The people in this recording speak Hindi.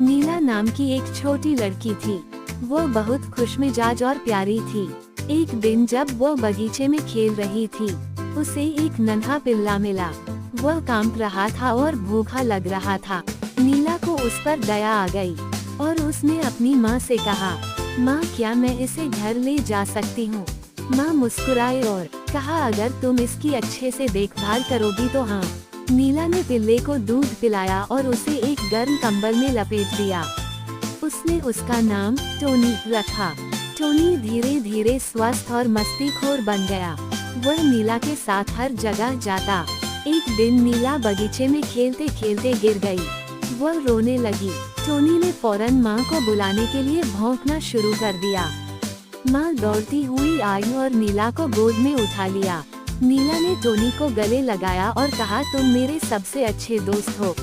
नीला नाम की एक छोटी लड़की थी। वो बहुत खुशमिजाज और प्यारी थी। एक दिन जब वो बगीचे में खेल रही थी, उसे एक नन्हा पिल्ला मिला। वह कांप रहा था और भूखा लग रहा था। नीला को उस पर दया आ गई और उसने अपनी माँ से कहा, माँ क्या मैं इसे घर ले जा सकती हूँ? माँ मुस्कुराई और कहा, अगर तुम इसकी अच्छे से देखभाल करोगी तो हाँ। नीला ने पिल्ले को दूध पिलाया और उसे एक गर्म कंबल में लपेट दिया। उसने उसका नाम टोनी रखा। टोनी धीरे धीरे स्वस्थ और मस्तीखोर बन गया। वह नीला के साथ हर जगह जाता। एक दिन नीला बगीचे में खेलते खेलते गिर गई। वह रोने लगी। टोनी ने फौरन माँ को बुलाने के लिए भौंकना शुरू कर दिया। माँ दौड़ती हुई आई और नीला को गोद में उठा लिया। नीला ने टोनी को गले लगाया और कहा, तुम मेरे सबसे अच्छे दोस्त हो।